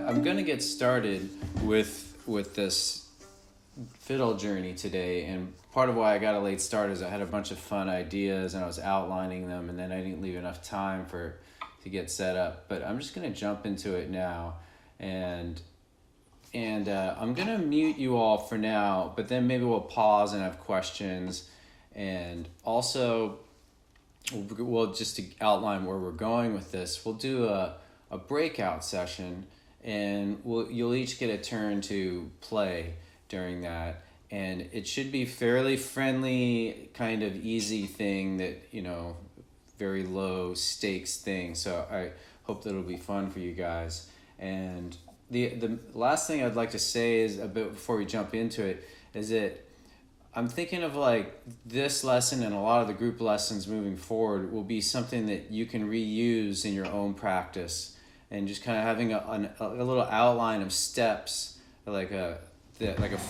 I'm gonna get started with this fiddle journey today, and part of why I got a late start is I had a bunch of fun ideas and I was outlining them, and then I didn't leave enough time to get set up. But I'm just gonna jump into it now, and I'm gonna mute you all for now. But then maybe we'll pause and have questions, and also we'll just to outline where we're going with this. We'll do a breakout session, and you'll each get a turn to play during that, and it should be fairly friendly, kind of easy thing that, very low stakes thing. So I hope that it'll be fun for you guys. And the last thing I'd like to say is a bit before we jump into it is that I'm thinking of like this lesson and a lot of the group lessons moving forward will be something that you can reuse in your own practice, and just kind of having a little outline of steps, like a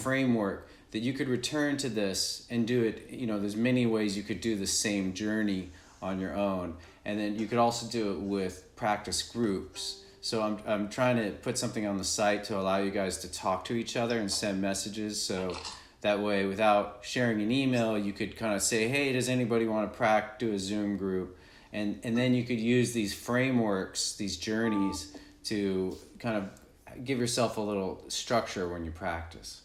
framework that you could return to this and do it. There's many ways you could do the same journey on your own, and then you could also do it with practice groups. So I'm trying to put something on the site to allow you guys to talk to each other and send messages. So that way, without sharing an email, you could kind of say, hey, does anybody want to do a Zoom group? And then you could use these frameworks, these journeys, to kind of give yourself a little structure when you practice.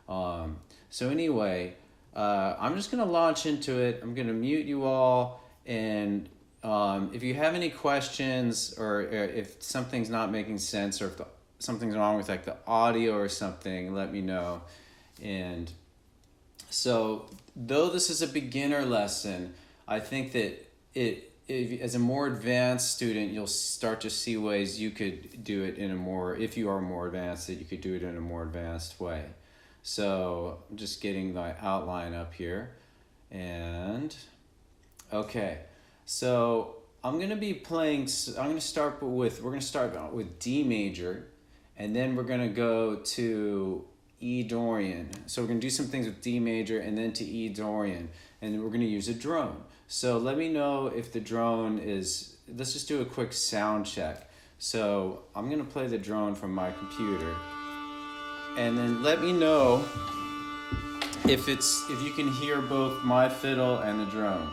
So anyway, I'm just going to launch into it. I'm going to mute you all. And if you have any questions, or if something's not making sense, or if something's wrong with like the audio or something, let me know. And so though this is a beginner lesson, I think that as a more advanced student, you'll start to see ways you could do it if you are more advanced, that you could do it in a more advanced way. So I'm just getting my outline up here. And okay, so we're going to start with D major, and then we're going to go to E Dorian. So we're going to do some things with D major and then to E Dorian, and then we're going to use a drone. So let me know if the drone let's just do a quick sound check. So I'm going to play the drone from my computer, and then let me know if you can hear both my fiddle and the drone.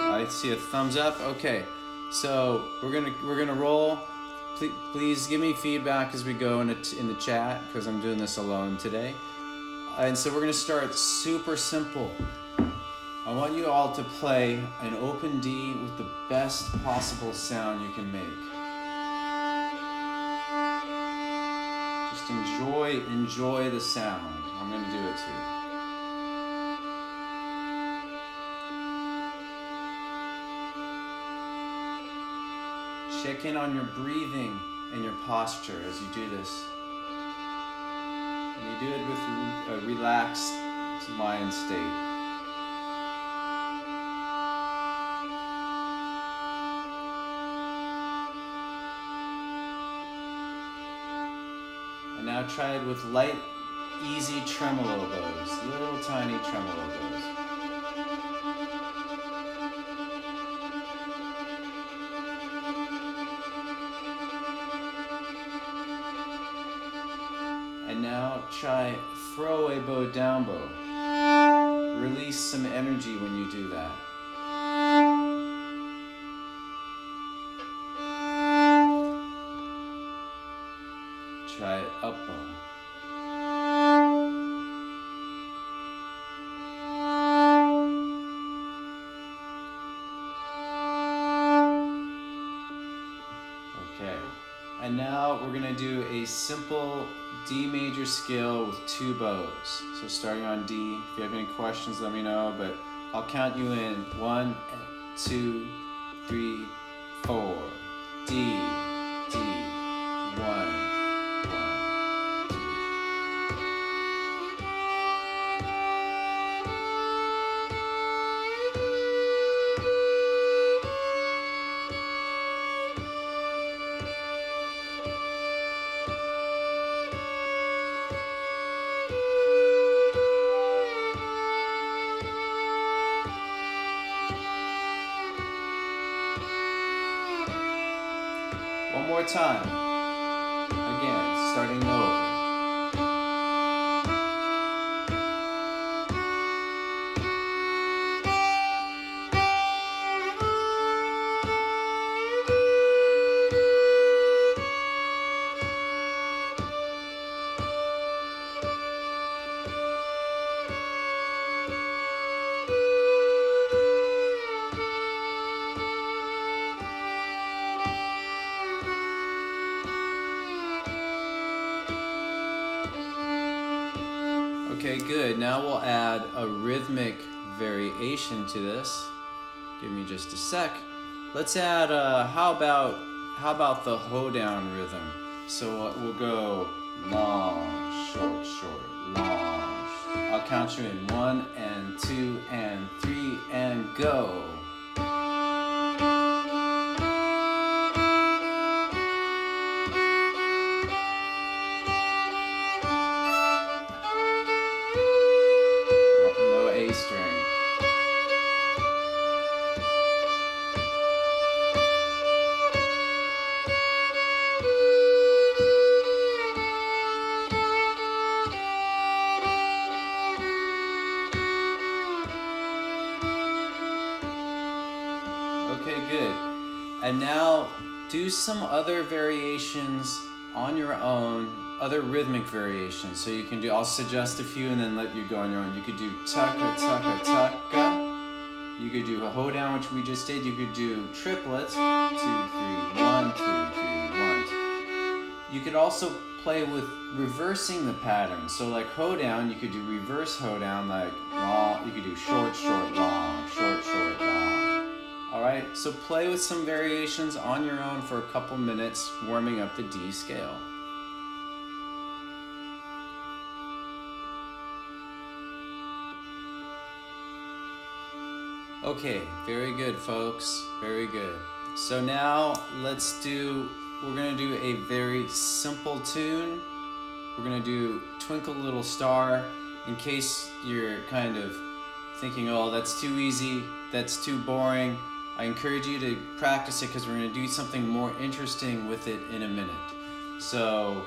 I see a thumbs up. Okay. So we're gonna roll. Please give me feedback as we go in the chat, because I'm doing this alone today. And so we're gonna start super simple. I want you all to play an open D with the best possible sound you can make. Just enjoy the sound. I'm gonna do it too. Check in on your breathing and your posture as you do this. And you do it with a relaxed mind state. And now try it with light, easy tremolo bows, little tiny tremolo bows. And now try throwaway bow, down bow. Release some energy when you do that. Try it up bow. Okay. And now we're going to do a simple D major scale with two bows. So starting on D. If you have any questions, let me know, but I'll count you in. 1, 2, 3, 4. D, D, 1. more time. Again, starting over. Okay, good. Now we'll add a rhythmic variation to this. Give me just a sec. Let's add how about the hoedown rhythm? So we'll go long, short, short, long. I'll count you in 1 and 2 and 3 and go. No A string. Okay, good. And now do some other variations on your own, other rhythmic variations. So you can do, I'll suggest a few and then let you go on your own. You could do tucka, tucka, tucka. You could do a hoedown, which we just did. You could do triplets, 2, 3, 1, 2, 3, 1. You could also play with reversing the pattern. So like hoedown, you could do reverse hoedown, like long, you could do short, short, long, short, short, long. Alright, so play with some variations on your own for a couple minutes, warming up the D scale. Okay, very good, folks. Very good. So now we're gonna do a very simple tune. We're gonna do Twinkle Little Star. In case you're kind of thinking, oh, that's too easy, that's too boring, I encourage you to practice it because we're gonna do something more interesting with it in a minute. So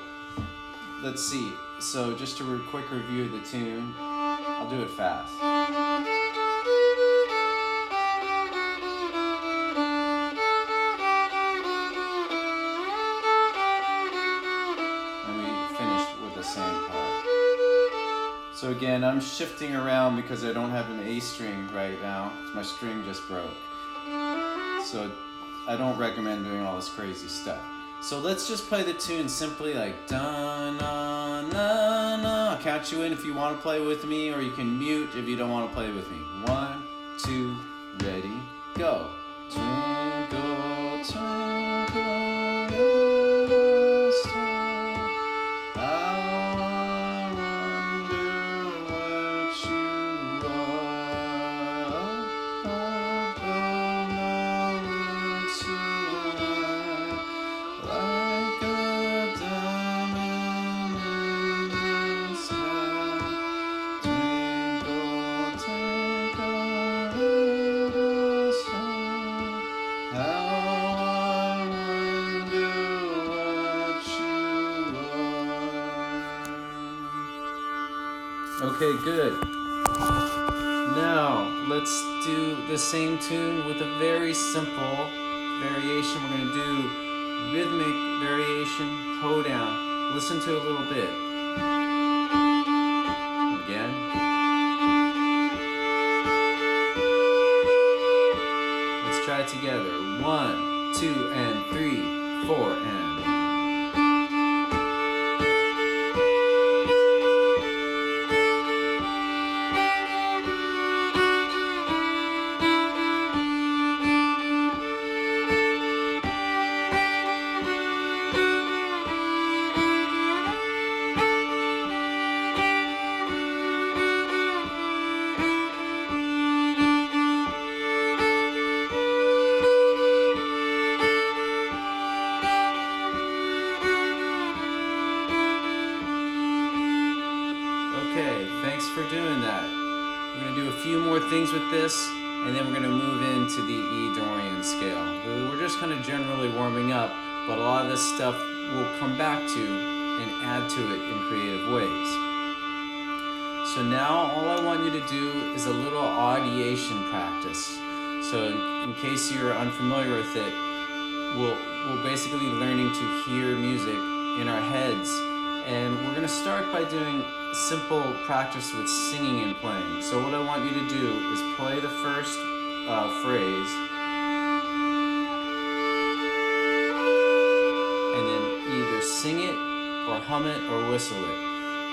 let's see. So just a quick review of the tune. I'll do it fast. So again, I'm shifting around because I don't have an A string right now. My string just broke. So I don't recommend doing all this crazy stuff. So let's just play the tune simply like da na na na. I'll count you in if you want to play with me, or you can mute if you don't want to play with me. 1, 2, ready, go. Twinkle, twinkle, little star, I wonder what you are. Up above my roots tonight, like a diamond in the sky. Twinkle, twinkle, little star, how I wonder what you are. Okay, good. Now, let's do the same tune with a very simple variation. We're going to do rhythmic variation, hoedown. Listen to it a little bit. Again. Let's try it together. 1, 2, and 3, 4, and... Thanks for doing that. We're going to do a few more things with this, and then we're going to move into the E Dorian scale. We're just kind of generally warming up, but a lot of this stuff we'll come back to and add to it in creative ways. So now all I want you to do is a little audiation practice. So in case you're unfamiliar with it, we're basically learning to hear music in our heads. And we're going to start by doing simple practice with singing and playing. So what I want you to do is play the first phrase, and then either sing it or hum it or whistle it.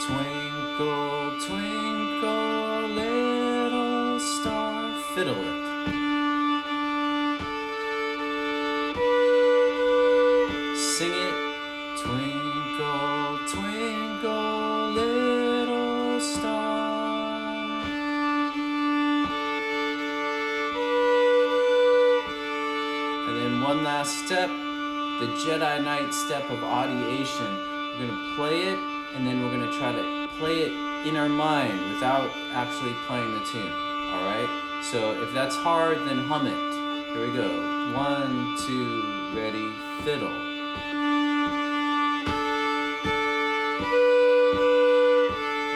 Twinkle, twinkle, little star, fiddle it. Sing it. Twinkle, twinkle, little star. And then one last step, the Jedi Knight step of audiation. We're going to play it, and then we're going to try to play it in our mind without actually playing the tune. All right? So if that's hard, then hum it. Here we go. 1, 2, ready, fiddle.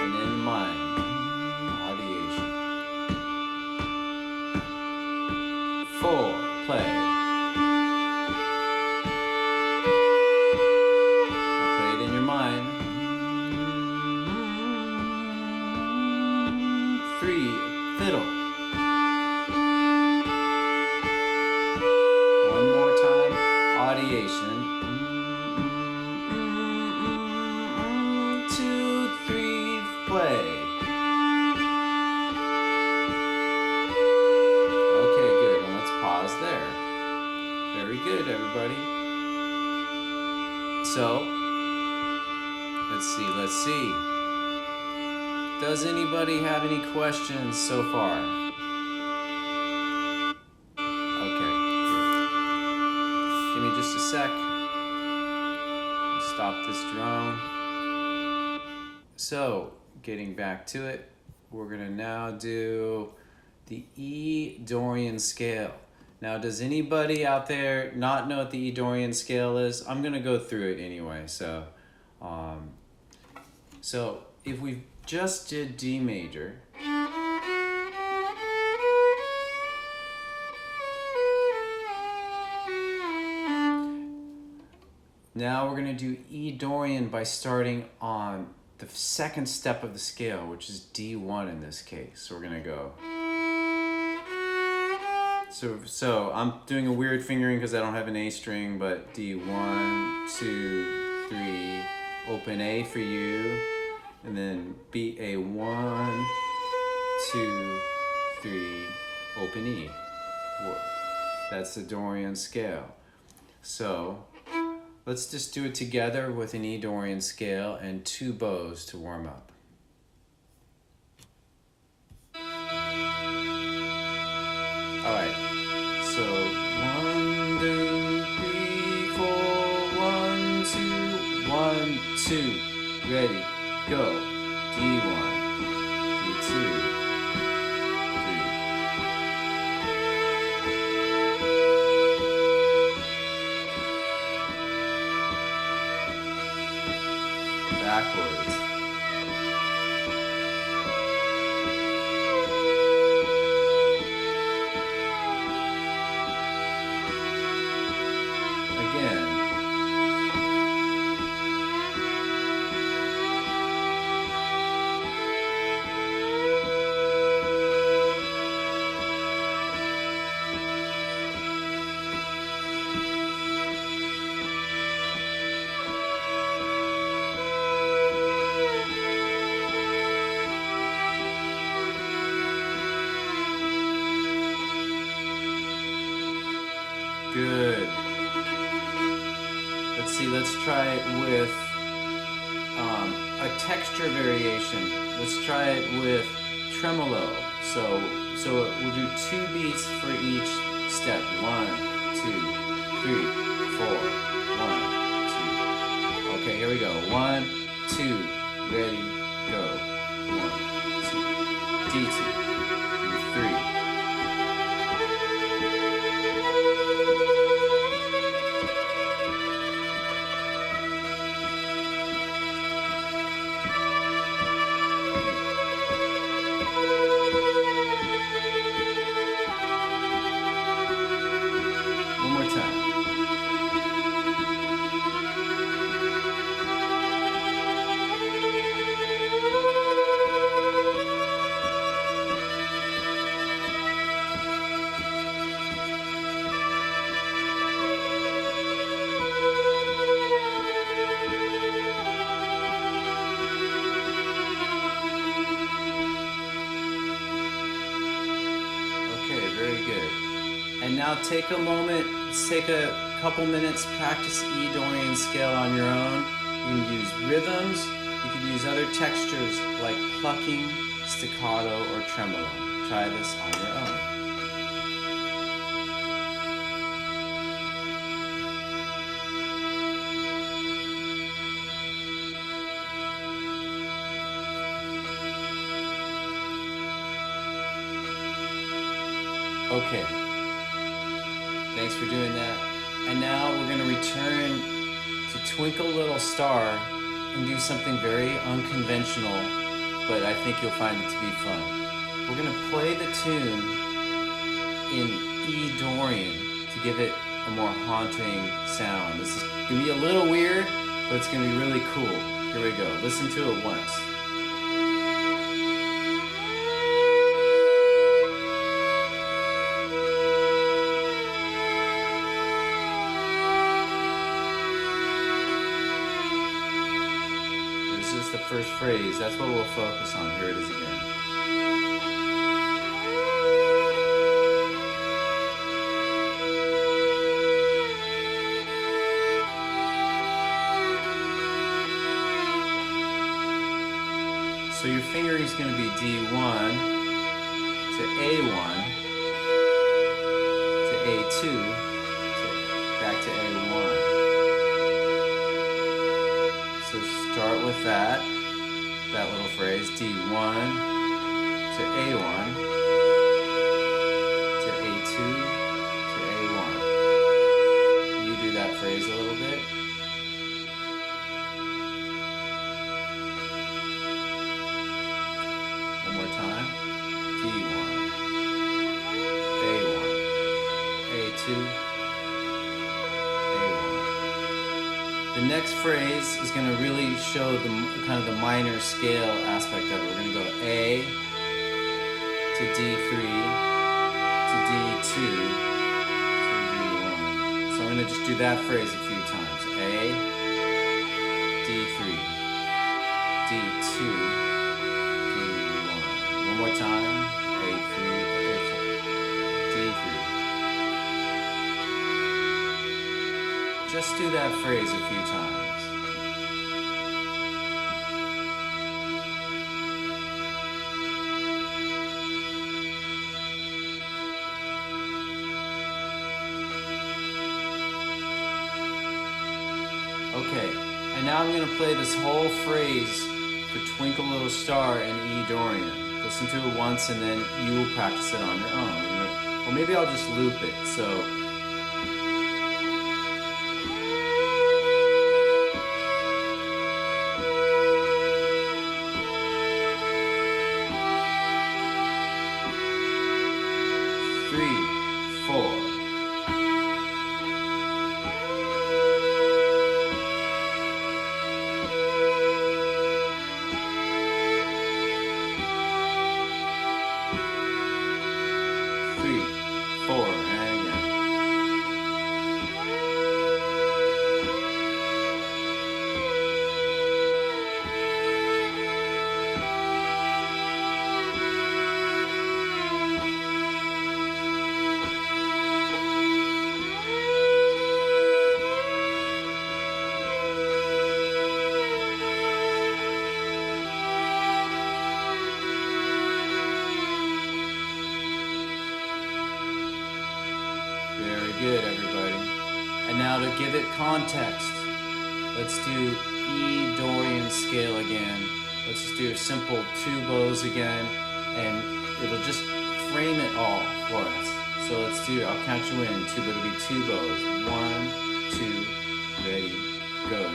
And in mind, audiation. 4, play. Fiddle. One more time, audiation. 2, 3, play. Okay, good. And let's pause there. Very good, everybody. So, let's see. Does anybody have any questions so far? Okay, good. Give me just a sec. Stop this drone. So, getting back to it, we're gonna now do the E Dorian Scale. Now, does anybody out there not know what the E Dorian Scale is? I'm gonna go through it anyway, so if we just did D major, now we're going to do E Dorian by starting on the second step of the scale, which is D1 in this case. So we're going to go. So I'm doing a weird fingering because I don't have an A string, but D1, 2, 3, open A for you. And then B, A, 1, 2, 3, open E. That's the Dorian scale. So let's just do it together with an E Dorian scale and 2 bows to warm up. All right. So 1, 2, 3, 4, 1, 2, 1, 2, ready. Go. D1, D2, 3. Backwards. Again. Good. Let's see, let's try it with a texture variation. Let's try it with tremolo. So we'll do 2 beats for each step. 1, 2, 3, 4. 1, 2. Okay, here we go. 1, 2, ready, go. 1, 2, D2, D3. very good. And now take a moment, let's take a couple minutes, practice E Dorian scale on your own. You can use rhythms, you can use other textures like plucking, staccato, or tremolo. Try this on your own. Okay, thanks for doing that. And now we're going to return to Twinkle Little Star and do something very unconventional, but I think you'll find it to be fun. We're going to play the tune in E Dorian to give it a more haunting sound. This is going to be a little weird, but it's going to be really cool. Here we go. Listen to it once. The first phrase, that's what we'll focus on. Here it is again. So your fingering is going to be D1 to A1 to A2 to back to A1. So start with that little phrase, D1 to A1 to A2 to A1. You do that phrase a little bit. One more time. D1, A1, A2, The next phrase is going to really show the kind of the minor scale aspect of it. We're going to go A to D3 to D2 to D1. So I'm going to just do that phrase a few times. A, D3, D2, D1. One more time. A3, A4, D3. Just do that phrase a few times. Okay, and now I'm going to play this whole phrase for Twinkle Little Star in E Dorian. Listen to it once and then you will practice it on your own. Or maybe I'll just loop it. So. Good, everybody. And now to give it context, let's do E Dorian scale again. Let's just do a simple two bows again, and it'll just frame it all for us. So let's do, I'll count you in, two, but it'll be two bows. 1, 2, ready, go.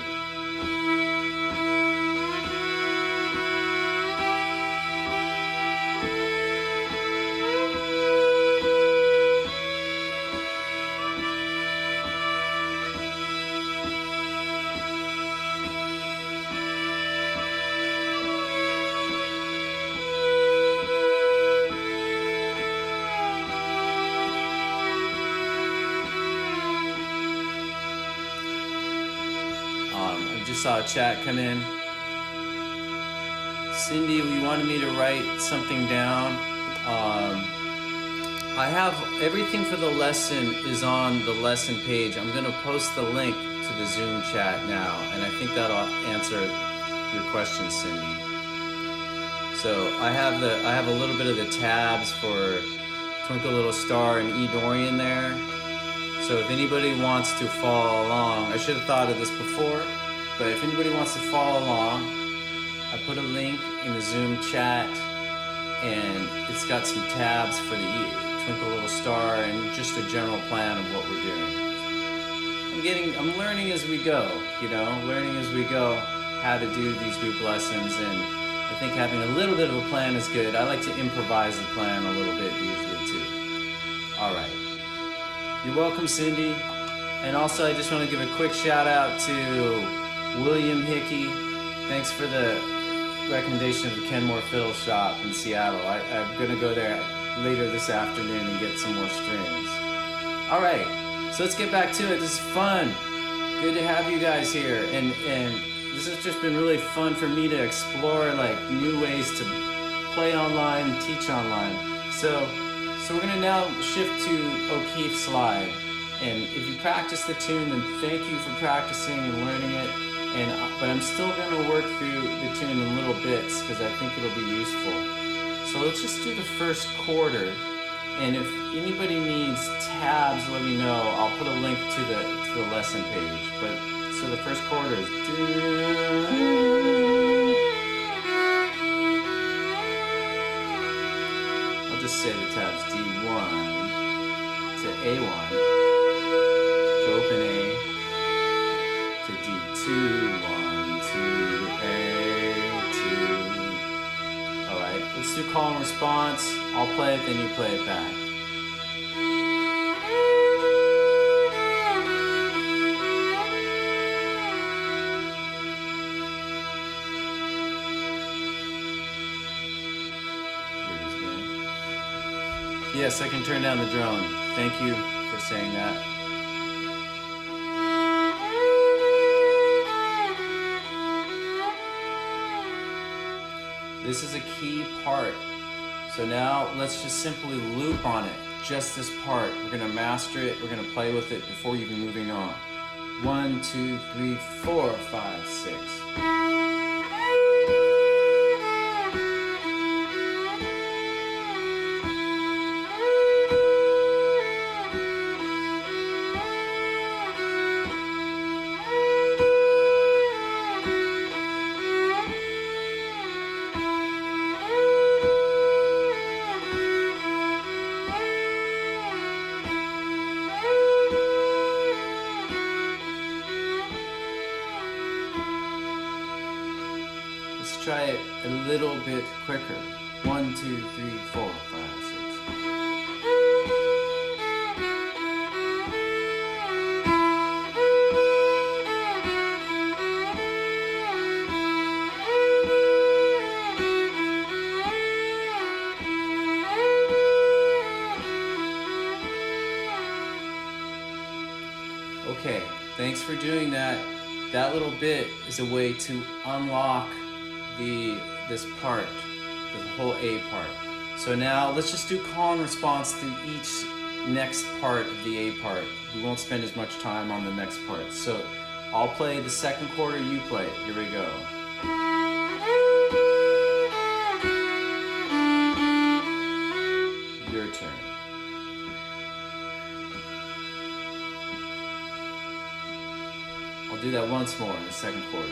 Saw a chat come in. Cindy, you wanted me to write something down. I have everything for the lesson is on the lesson page. I'm going to post the link to the Zoom chat now, and I think that'll answer your question, Cindy. So I have a little bit of the tabs for Twinkle Little Star and E Dorian there. So if anybody wants to follow along, I should have thought of this before, but if anybody wants to follow along, I put a link in the Zoom chat, and it's got some tabs for the Twinkle Little Star and just a general plan of what we're doing. I'm learning as we go, learning as we go how to do these group lessons, and I think having a little bit of a plan is good. I like to improvise the plan a little bit usually too. All right. You're welcome, Cindy. And also, I just want to give a quick shout out to William Hickey. Thanks for the recommendation of the Kenmore Fiddle Shop in Seattle. I'm going to go there later this afternoon and get some more strings. All right, so let's get back to it. This is fun. Good to have you guys here. And this has just been really fun for me to explore like new ways to play online, teach online. So we're gonna now shift to O'Keefe Slide. And if you practice the tune, then thank you for practicing and learning it. But I'm still gonna work through the tune in little bits because I think it'll be useful. So let's just do the first quarter. And if anybody needs tabs, let me know. I'll put a link to the lesson page. But so the first quarter is I'll just say the tabs D1 to A1 to open A to D2, 1 to A2. All right, let's do call and response. I'll play it, then you play it back. Yes, I can turn down the drone. Thank you for saying that. This is a key part. So now let's just simply loop on it. Just this part. We're gonna master it. We're gonna play with it before even moving on. 1, 2, 3, 4, 5, 6. Try it a little bit quicker. 1, 2, 3, 4, 5, 6. Okay, thanks for doing that. That little bit is a way to unlock this part, the whole A part. So now let's just do call and response through each next part of the A part. We won't spend as much time on the next part. So I'll play the second quarter, you play it. Here we go. Your turn. I'll do that once more in the second quarter.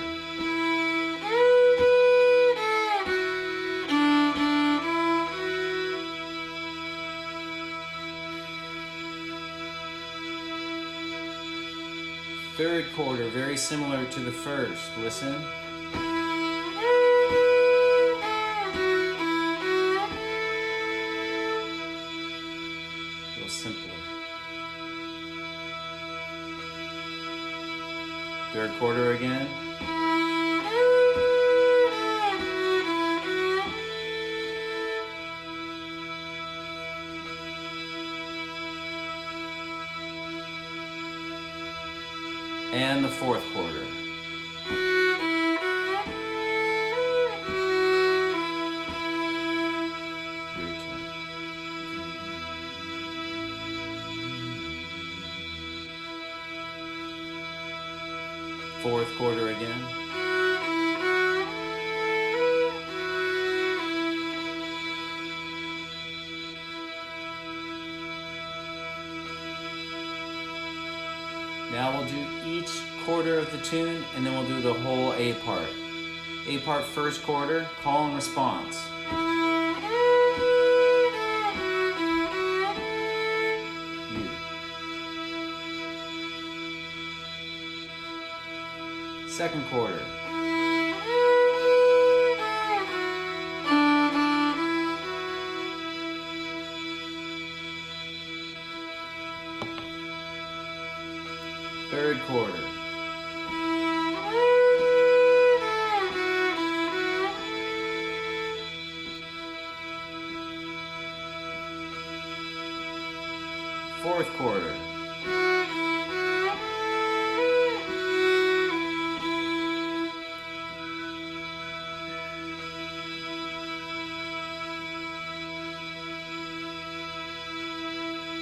Third quarter, very similar to the first. Listen. A little simpler. Third quarter again. And the fourth quarter. Your turn. Fourth quarter again. Now we'll do each quarter of the tune, and then we'll do the whole A part. A part first quarter, call and response. U. Second quarter. Third quarter. Fourth quarter.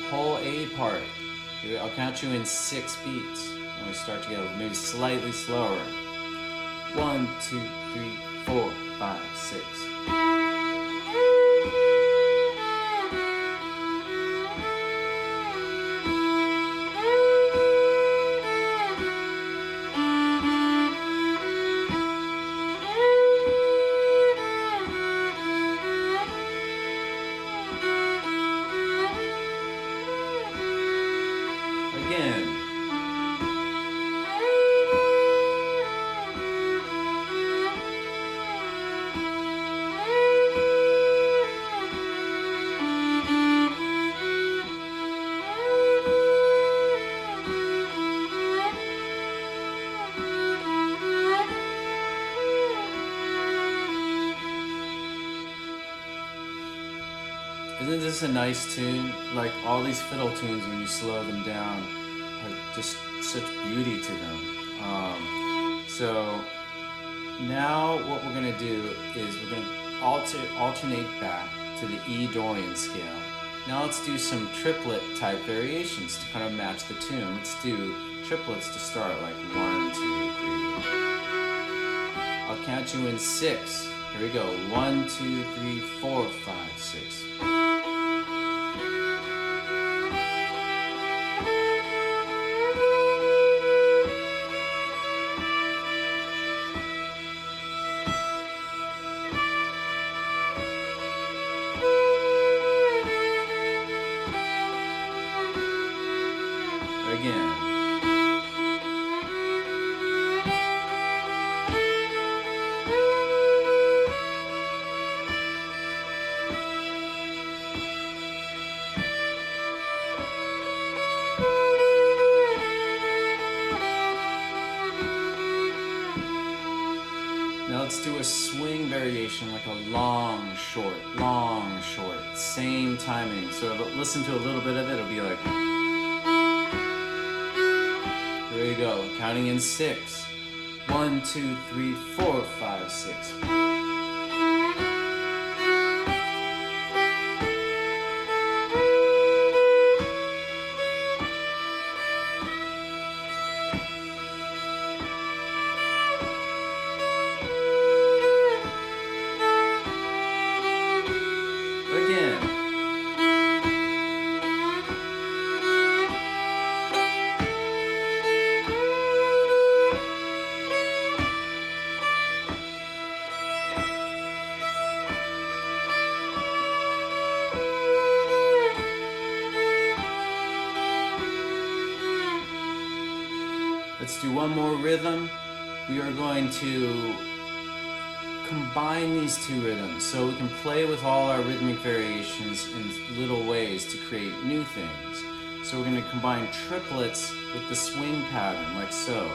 Whole A part. I'll count you in 6 beats. When we start to go maybe slightly slower. 1, 2, 3, 4, 5, 6. Again. Isn't this a nice tune? Like all these fiddle tunes, when you slow them down, have just such beauty to them. So now what we're gonna do is we're gonna alternate back to the E Dorian scale. Now let's do some triplet type variations to kind of match the tune. Let's do triplets to start, like 1, 2, 3. I'll count you in 6. Here we go. 1, 2, 3, 4, 5, 6. Again. Now let's do a swing variation, like a long, short, same timing. So listen to a little bit of it, it'll be like... Here we go, counting in 6. 1, 2, 3, 4, 5, 6. Again. Let's do one more rhythm. We are going to combine these two rhythms so we can play with all our rhythmic variations in little ways to create new things. So we're going to combine triplets with the swing pattern, like so.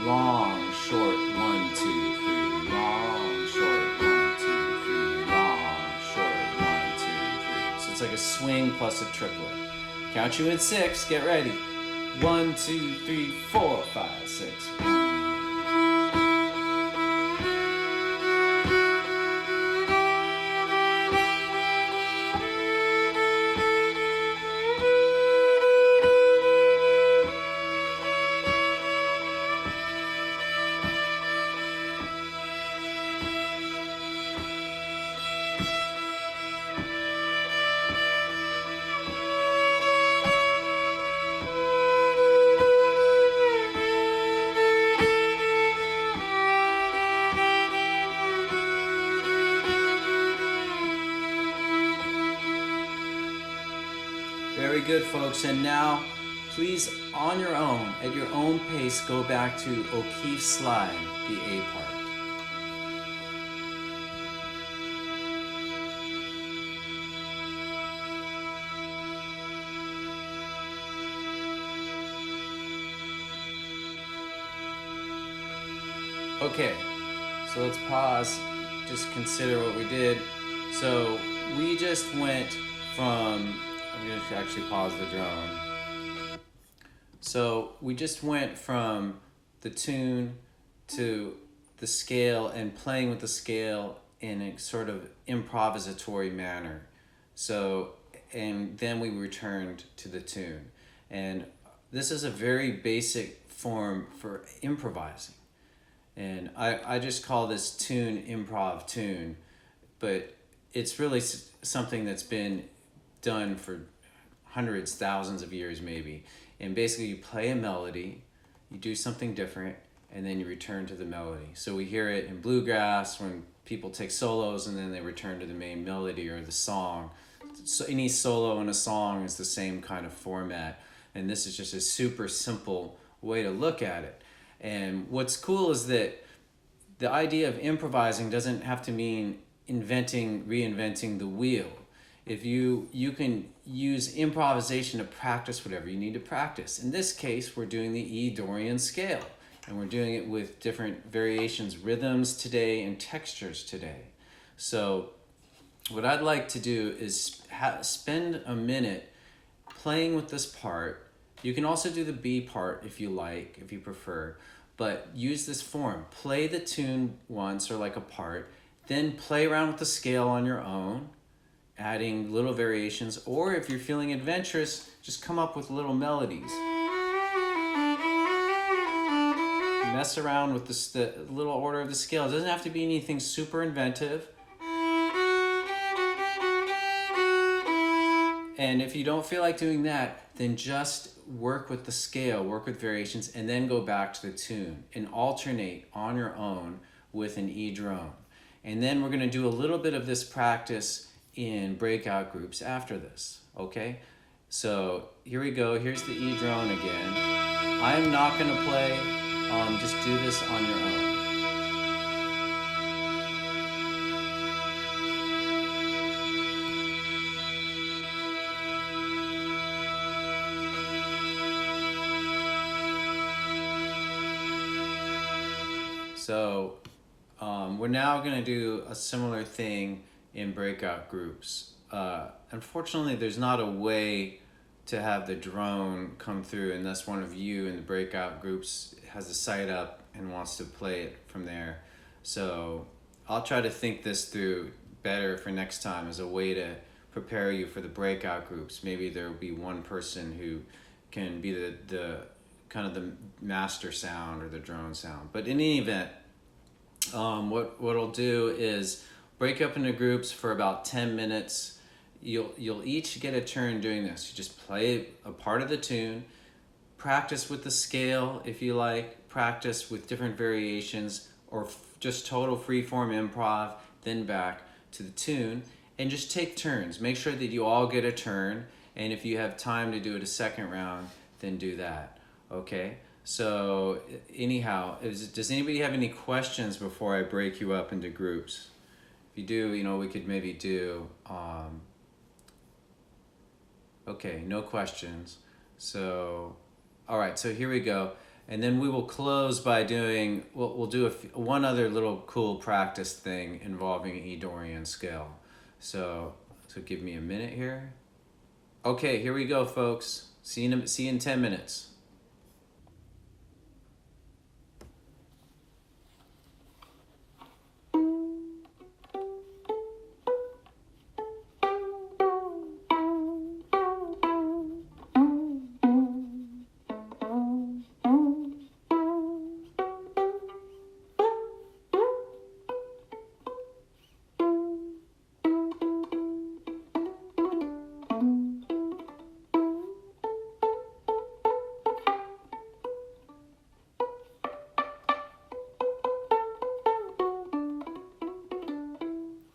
Long, short, 1, 2, 3. Long, short, 1, 2, 3. Long, short, 1, 2, 3. So it's like a swing plus a triplet. Count you in 6, get ready. 1, 2, 3, 4, 5, 6. Very good, folks. And now, please, on your own, at your own pace, go back to O'Keefe's slide, the A part. Okay, so let's pause, just consider what we did. So we just went from, I'm going to actually pause the drone. So we just went from the tune to the scale and playing with the scale in a sort of improvisatory manner. So, and then we returned to the tune. And this is a very basic form for improvising. And I just call this tune improv tune, but it's really something that's been done for hundreds, thousands of years maybe. And basically you play a melody, you do something different, and then you return to the melody. So we hear it in bluegrass when people take solos and then they return to the main melody or the song. So any solo in a song is the same kind of format. And this is just a super simple way to look at it. And what's cool is that the idea of improvising doesn't have to mean reinventing the wheel. If you can use improvisation to practice whatever you need to practice. In this case, we're doing the E Dorian scale, and we're doing it with different variations, rhythms today, and textures today. So what I'd like to do is spend a minute playing with this part. You can also do the B part if you like, if you prefer, but use this form. Play the tune once or like a part, then play around with the scale on your own, adding little variations, or if you're feeling adventurous, just come up with little melodies. Mess around with the little order of the scale. It doesn't have to be anything super inventive. And if you don't feel like doing that, then just work with the scale, work with variations, and then go back to the tune and alternate on your own with an E drone. And then we're going to do a little bit of this practice in breakout groups after this, okay? So here we go. Here's the E drone again. I'm not going to play. Just do this on your own. So we're now going to do a similar thing in breakout groups. Unfortunately, there's not a way to have the drone come through unless one of you in the breakout groups has a site up and wants to play it from there. So I'll try to think this through better for next time as a way to prepare you for the breakout groups. Maybe there will be one person who can be the kind of the master sound or the drone sound. But in any event, what I'll do is break up into groups for about 10 minutes. You'll each get a turn doing this. You just play a part of the tune, practice with the scale if you like, practice with different variations, or just total freeform improv, then back to the tune, and just take turns. Make sure that you all get a turn, and if you have time to do it a second round, then do that, okay? So anyhow, does anybody have any questions before I break you up into groups? If you do, we could maybe do, okay, no questions. So, all right, so here we go. And then we will close by doing, we'll do one other little cool practice thing involving E Dorian scale. So give me a minute here. Okay, here we go, folks. See you in 10 minutes.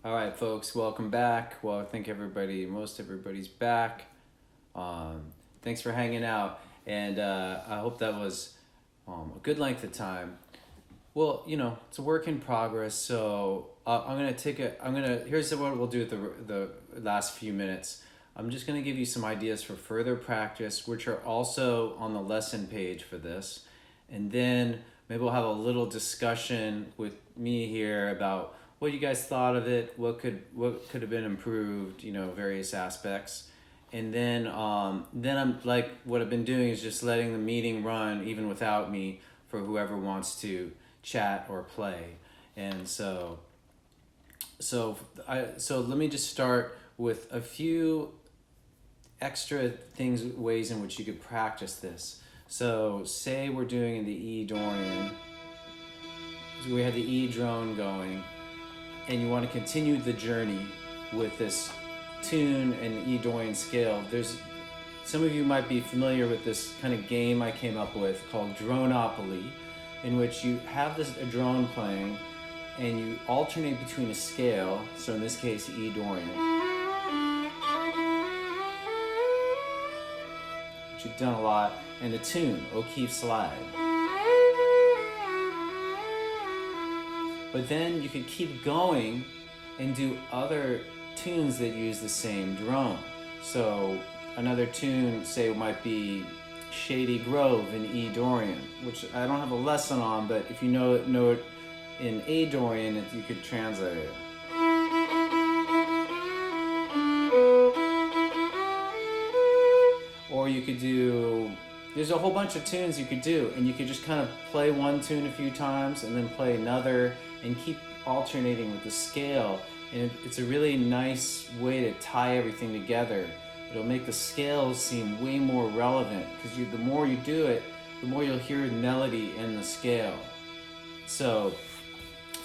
All right, folks, welcome back. Well, I think most everybody's back. Thanks for hanging out, and I hope that was a good length of time. Well, it's a work in progress, so here's what we'll do with the last few minutes. I'm just gonna give you some ideas for further practice, which are also on the lesson page for this. And then maybe we'll have a little discussion with me here about what you guys thought of it, what could have been improved, various aspects. And then I'm like, what I've been doing is just letting the meeting run even without me for whoever wants to chat or play. And so let me just start with a few extra ways in which you could practice this. So say we're doing in the E Dorian, so we had the E drone going, and you want to continue the journey with this tune and E Dorian scale. Some of you might be familiar with this kind of game I came up with called Droneopoly, in which you have a drone playing and you alternate between a scale, so in this case E Dorian, which you've done a lot, and a tune, O'Keefe slide. But then you could keep going and do other tunes that use the same drone. So another tune, say, might be Shady Grove in E Dorian, which I don't have a lesson on, but if you know it in A Dorian, you could translate it. Or you could there's a whole bunch of tunes you could do, and you could just kind of play one tune a few times and then play another and keep alternating with the scale. And it's a really nice way to tie everything together. It'll make the scales seem way more relevant, because the more you do it, the more you'll hear the melody in the scale. So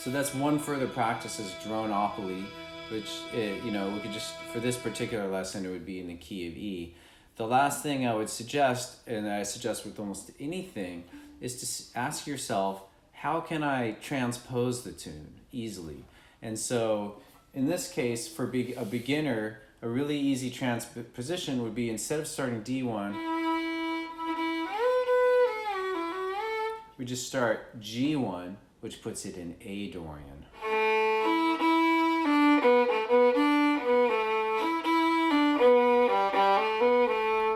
that's one further practice is Droneopoly, which we could just, for this particular lesson, it would be in the key of E. The last thing I would suggest, and I suggest with almost anything, is to ask yourself, how can I transpose the tune easily? And so in this case, for a beginner, a really easy transposition would be, instead of starting D1, we just start G1, which puts it in A Dorian.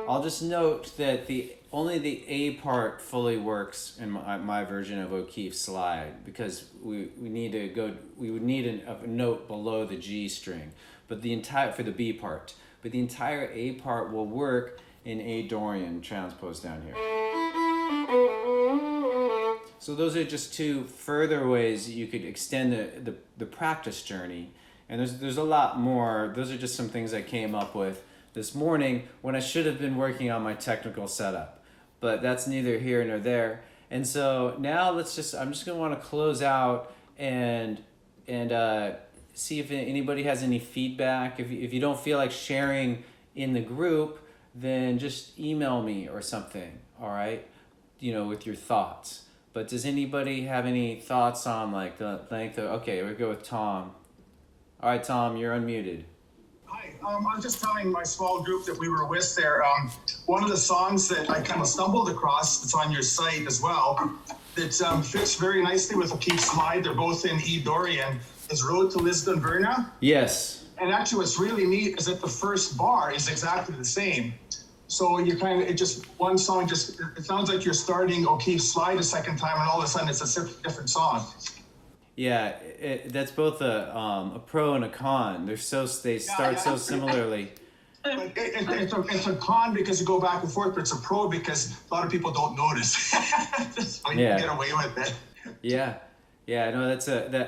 I'll just note that only the A part fully works in my version of O'Keefe slide, because we would need a note below the G string, but for the B part. But the entire A part will work in A Dorian transposed down here. So those are just two further ways that you could extend the practice journey. And there's a lot more. Those are just some things I came up with this morning when I should have been working on my technical setup. But that's neither here nor there. And so now I'm just gonna want to close out and see if anybody has any feedback. If you don't feel like sharing in the group, then just email me or something, all right? With your thoughts. But does anybody have any thoughts on like the length of, okay, we'll go with Tom. All right, Tom, you're unmuted. Hi, I was just telling my small group that we were with there, one of the songs that I kind of stumbled across, that's on your site as well, that fits very nicely with O'Keefe slide, they're both in E Dorian, is Road to Lisbon-Verna. Yes. And actually what's really neat is that the first bar is exactly the same. So you one song it sounds like you're starting O'Keefe slide a second time, and all of a sudden it's a different song. Yeah, that's both a pro and a con. They start so similarly. It's a con because you go back and forth, but it's a pro because a lot of people don't notice. So you can get away with it. Yeah, no, I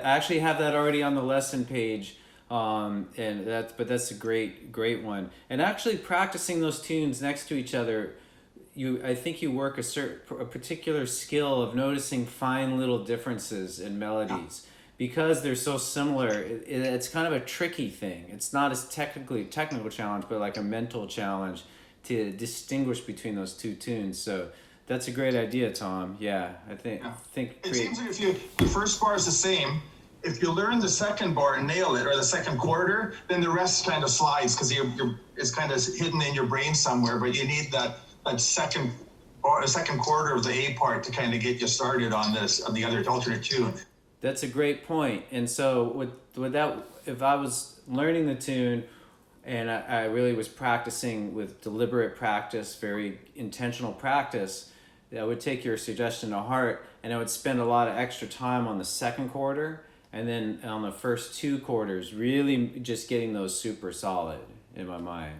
actually have that already on the lesson page, but that's a great one. And actually practicing those tunes next to each other, I think you work a particular skill of noticing fine little differences in melodies, because they're so similar. It's kind of a tricky thing. It's not as technical challenge, but like a mental challenge to distinguish between those two tunes. So that's a great idea, Tom. Yeah, I think. It seems like if the first bar is the same, if you learn the second bar and nail it, or the second quarter, then the rest kind of slides because it's kind of hidden in your brain somewhere. But you need that second quarter of the A part to kind of get you started on the other alternate tune. That's a great point. And so with that, if I was learning the tune and I really was practicing with deliberate practice, very intentional practice, I would take your suggestion to heart, and I would spend a lot of extra time on the second quarter and then on the first two quarters, really just getting those super solid in my mind.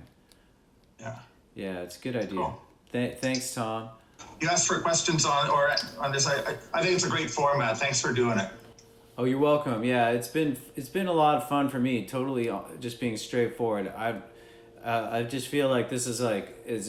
Yeah. Yeah, it's a good idea. Cool. Thanks, Tom. You asked for questions on this. I think it's a great format. Thanks for doing it. Oh, you're welcome. Yeah, it's been a lot of fun for me. Totally, just being straightforward. I just feel like this is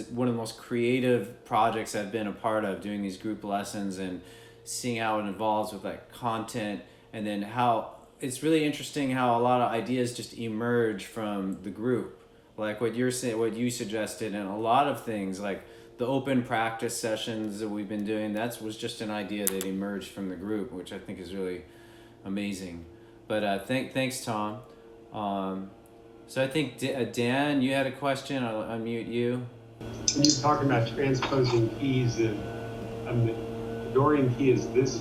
one of the most creative projects I've been a part of, doing these group lessons and seeing how it evolves with like content, and then how it's really interesting how a lot of ideas just emerge from the group, like what you're saying, what you suggested, and a lot of things like the open practice sessions that we've been doing. That was just an idea that emerged from the group, which I think is really amazing. But thanks, Tom. So I think Dan, you had a question. I'll unmute you. When you're talking about transposing keys, the Dorian key is this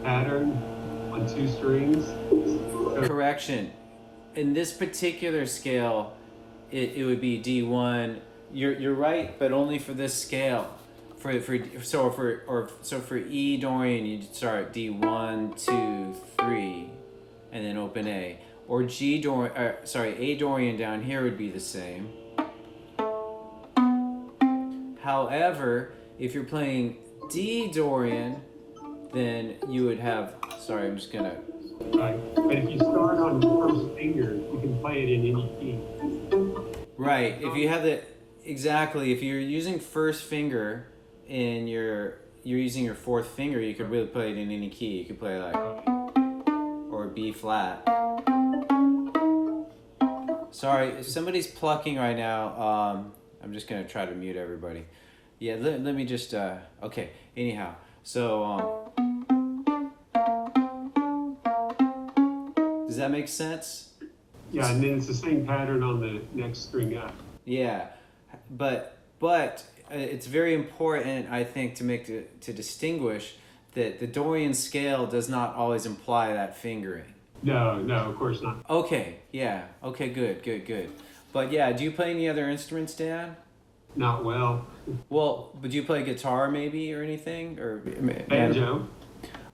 pattern on two strings. Correction. In this particular scale, it would be D1. You're right, but only for this scale. For E Dorian, you start D1, 2, 3, and then open A. Or A Dorian down here would be the same. However, if you're playing D Dorian, then you would have. Sorry, I'm just gonna. Right, but if you start on the first finger, you can play it in any key. Right. If you have exactly. If you're using first finger and you're using your fourth finger, you could really play it in any key. You could play like or B flat. Sorry, if somebody's plucking right now, I'm just gonna try to mute everybody. Yeah, let me just, okay, anyhow. So, does that make sense? Yeah, and then it's the same pattern on the next string up. Yeah, but it's very important, I think, to distinguish that the Dorian scale does not always imply that fingering. No, of course not. Okay, yeah. Okay, good. But yeah, do you play any other instruments, Dan? Not well. Well, but do you play guitar maybe or anything? Or Banjo.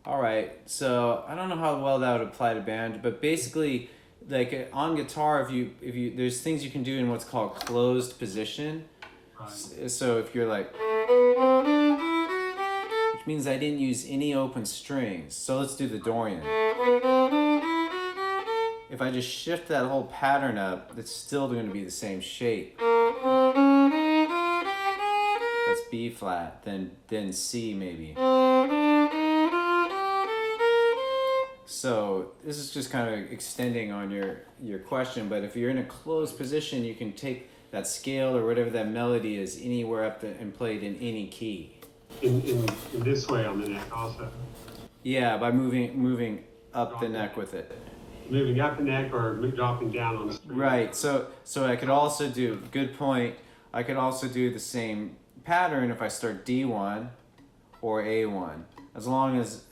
All right. So I don't know how well that would apply to banjo, but basically, like on guitar, if you there's things you can do in what's called closed position. Right. So if you're like, which means I didn't use any open strings. So let's do the Dorian. If I just shift that whole pattern up, it's still going to be the same shape. That's B flat, then C maybe. So this is just kind of extending on your question, but if you're in a closed position, you can take that scale or whatever that melody is anywhere up and play it in any key. In this way on the neck also. Yeah, by moving up the neck with it. Moving up the neck or dropping down on the string. Right. So I could also do, good point. I could also do the same pattern if I start D1 or A1. As long as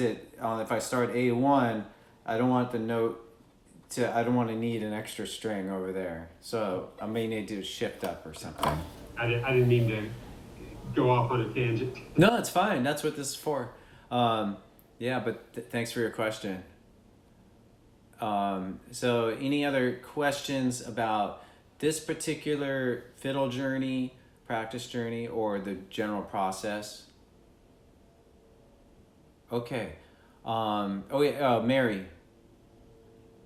it, if I start A1, I don't want the note I don't want to need an extra string over there. So I may need to shift up or something. I didn't mean to go off on a tangent. No, it's fine. That's what this is for. Yeah, but thanks for your question. So any other questions about this particular fiddle journey, practice journey, or the general process? Okay. Mary.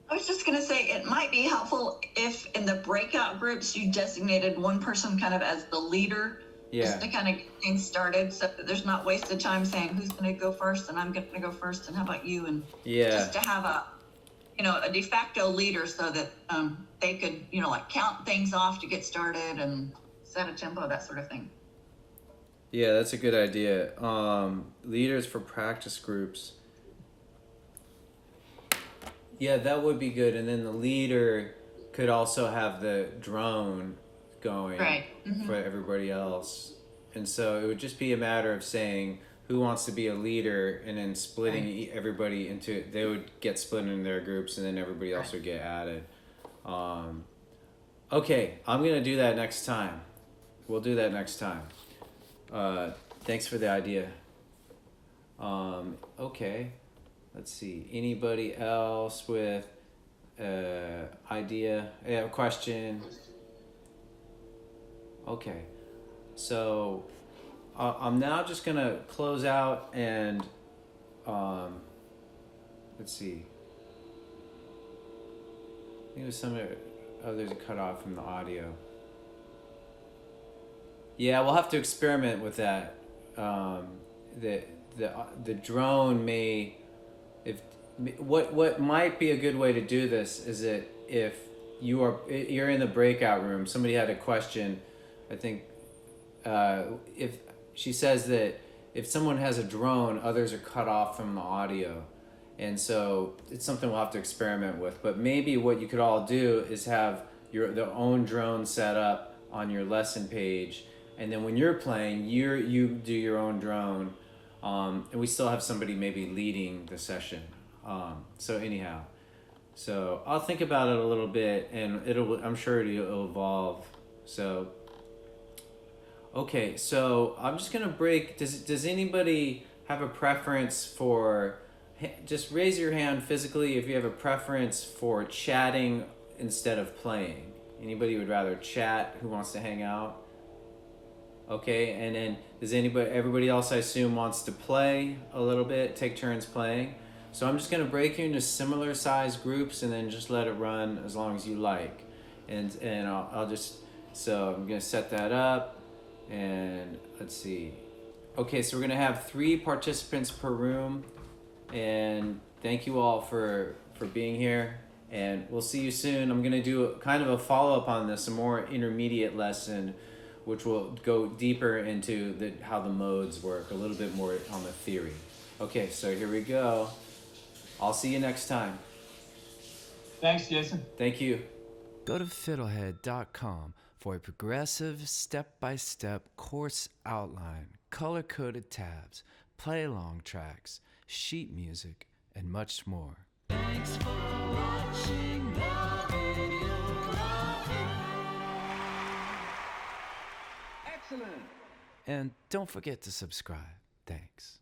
I was just going to say it might be helpful if in the breakout groups you designated one person kind of as the leader, just to kind of get things started, so that there's not wasted time saying who's going to go first and I'm going to go first and how about you, and just to have a de facto leader so that they could like count things off to get started and set a tempo, that sort of thing. Yeah, that's a good idea. Leaders for practice groups. Yeah, that would be good. And then the leader could also have the drone going for everybody else. And so it would just be a matter of saying who wants to be a leader and then splitting everybody into, they would get split into their groups and then everybody else would get added. Okay, I'm going to do that next time. We'll do that next time. Thanks for the idea. Okay. Let's see. Anybody else with idea? Yeah, a question? Okay. So I'm now just gonna close out and let's see. I think there's there's a cutoff from the audio. Yeah, we'll have to experiment with that. The drone may. If what might be a good way to do this is that if you're in the breakout room, somebody had a question. I think if she says that if someone has a drone, others are cut off from the audio, and so it's something we'll have to experiment with. But maybe what you could all do is have their own drone set up on your lesson page, and then when you're playing, you do your own drone. And we still have somebody maybe leading the session. So anyhow, so I'll think about it a little bit, and I'm sure it'll evolve. So, okay, so I'm just gonna break. Does anybody have a preference for? Just raise your hand physically if you have a preference for chatting instead of playing. Anybody would rather chat? Who wants to hang out? Okay, and then everybody else I assume wants to play a little bit, take turns playing. So I'm just gonna break you into similar size groups and then just let it run as long as you like. And I'll just, so I'm gonna set that up and let's see. Okay, so we're gonna have 3 participants per room, and thank you all for being here, and we'll see you soon. I'm gonna do kind of a follow-up on this, a more intermediate lesson, which will go deeper into how the modes work, a little bit more on the theory. Okay, so here we go. I'll see you next time. Thanks, Jason. Thank you. Go to fiddlehead.com for a progressive, step-by-step course outline, color-coded tabs, play-along tracks, sheet music, and much more. Thanks for watching the video. And don't forget to subscribe. Thanks.